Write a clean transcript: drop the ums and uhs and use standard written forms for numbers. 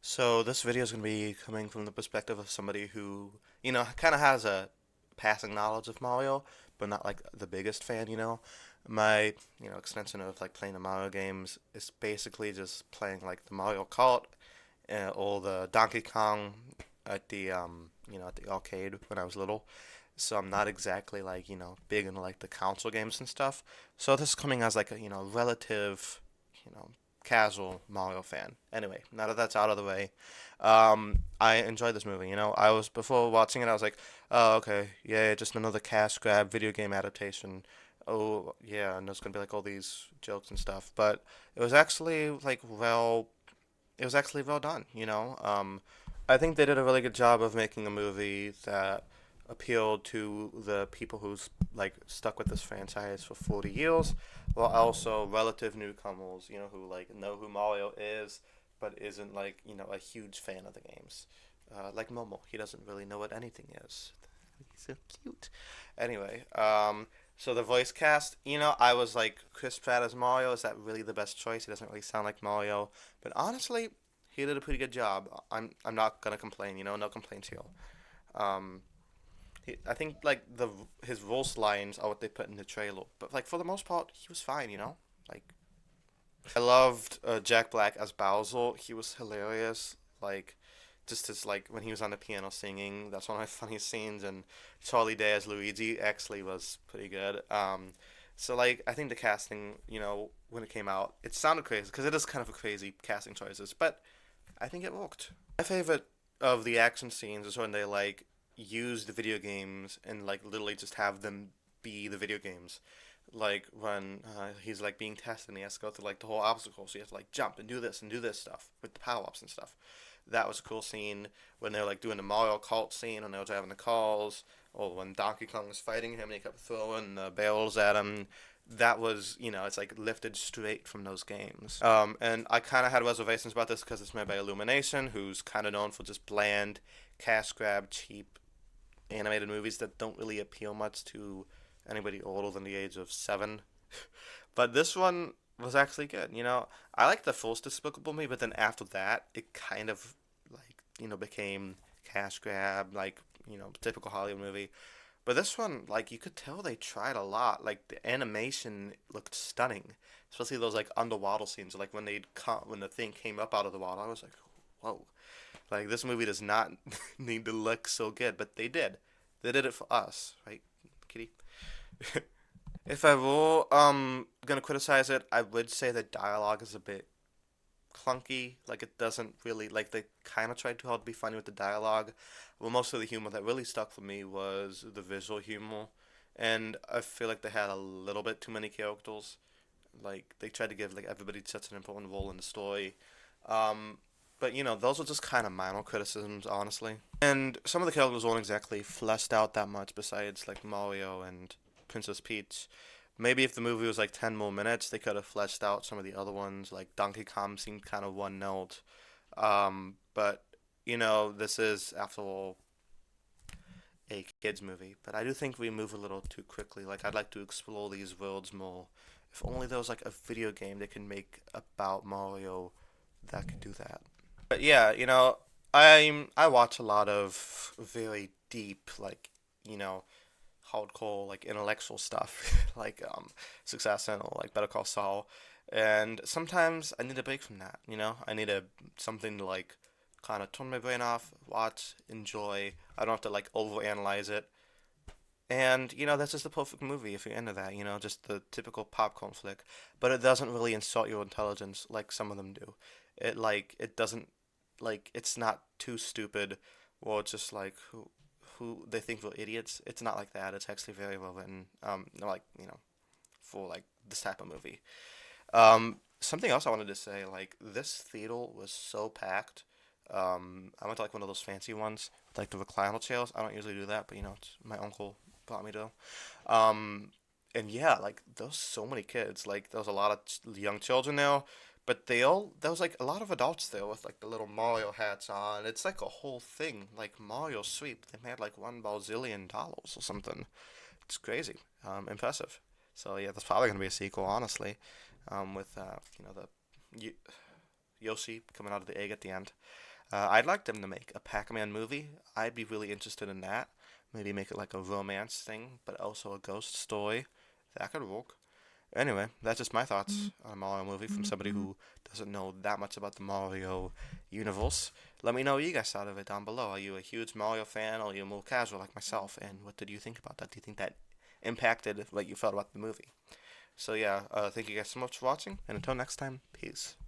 So this video is going to be coming from the perspective of somebody who, kind of has a passing knowledge of Mario, but not like the biggest fan, My, extension of like playing the Mario games is basically just playing like the Mario Kart or the Donkey Kong at at the arcade when I was little. So I'm not exactly like, big into like the console games and stuff. So this is coming as like a, relative, you know, casual Mario fan. Anyway, now that that's out of the way, I enjoyed this movie. I was before watching it, I was like, oh, okay, yeah, just another cash grab video game adaptation. Oh, yeah, and there's gonna be like all these jokes and stuff, but it was actually like it was actually well done. I think they did a really good job of making a movie that appealed to the people who's like stuck with this franchise for 40 years, while also relative newcomers, who like know who Mario is, but isn't like, a huge fan of the games. Like Momo, he doesn't really know what anything is. He's so cute. Anyway, so the voice cast, I was like, Chris Pratt as Mario, is that really the best choice? He doesn't really sound like Mario, but honestly, he did a pretty good job. I'm not gonna complain, no complaints here. Um, I think like the his voice lines are what they put in the trailer, but like for the most part, he was fine, Like I loved Jack Black as Bowser. He was hilarious. Like just as like when he was on the piano singing, that's one of my funniest scenes. And Charlie Day as Luigi actually was pretty good. So like I think the casting, when it came out, it sounded crazy because it is kind of a crazy casting choices, but I think it worked. My favorite of the action scenes is when they like use the video games and like literally just have them be the video games. Like when he's like being tested and he has to go through like the whole obstacle, so you have to like jump and do this stuff with the power ups and stuff. That was a cool scene when they're like doing the Mario Kart scene when they were driving the cars, or when Donkey Kong was fighting him and he kept throwing barrels at him. That was, it's like lifted straight from those games. And I kind of had reservations about this because it's made by Illumination, who's kind of known for just bland, cash grab, cheap animated movies that don't really appeal much to anybody older than the age of 7. But this one was actually good. I like the first Despicable Me, but then after that, it kind of like became cash grab, like typical Hollywood movie. But this one, like you could tell they tried a lot. Like the animation looked stunning, especially those like underwater scenes. Like when when the thing came up out of the water, I was like, whoa. Like this movie does not need to look so good, but they did. They did it for us, right, Kitty? If I were gonna criticize it, I would say the dialogue is a bit clunky. Like it doesn't really like they kind of tried too hard to be funny with the dialogue. Well, most of the humor that really stuck for me was the visual humor, and I feel like they had a little bit too many characters. Like they tried to give like everybody such an important role in the story. Um, but those were just kind of minor criticisms, honestly. And some of the characters weren't exactly fleshed out that much, besides like Mario and Princess Peach. Maybe if the movie was like 10 more minutes, they could have fleshed out some of the other ones. Like Donkey Kong seemed kind of one note. But this is after all a kids movie. But I do think we move a little too quickly. Like I'd like to explore these worlds more. If only there was like a video game they could make about Mario that could do that. But yeah, I watch a lot of very deep like hardcore like intellectual stuff like Succession or like Better Call Saul, and sometimes I need a break from that. I need something to like kind of turn my brain off, watch, enjoy. I don't have to like overanalyze it. And that's just the perfect movie if you're into that. Just the typical popcorn flick, but it doesn't really insult your intelligence like some of them do. It doesn't like it's not too stupid, or it's just like who they think we're idiots. It's not like that. It's actually very well written. Like for like this type of movie. Something else I wanted to say, like this theater was so packed. I went to like one of those fancy ones, like the recliner chairs. I don't usually do that, but it's my uncle brought me to. Um, and yeah, like there's so many kids. Like there was a lot of young children there, but there was like a lot of adults there with like the little Mario hats on. It's like a whole thing, like Mario sweep. They made like $1 bazillion or something. It's crazy. Impressive. So yeah, there's probably gonna be a sequel, honestly, with the Yoshi coming out of the egg at the end. I'd like them to make a Pac-Man movie. I'd be really interested in that. Maybe make it like a romance thing, but also a ghost story. That could work. Anyway, that's just my thoughts on a Mario movie from somebody who doesn't know that much about the Mario universe. Let me know what you guys thought of it down below. Are you a huge Mario fan or are you more casual like myself? And what did you think about that? Do you think that impacted what you felt about the movie? So yeah, thank you guys so much for watching, and until next time, peace.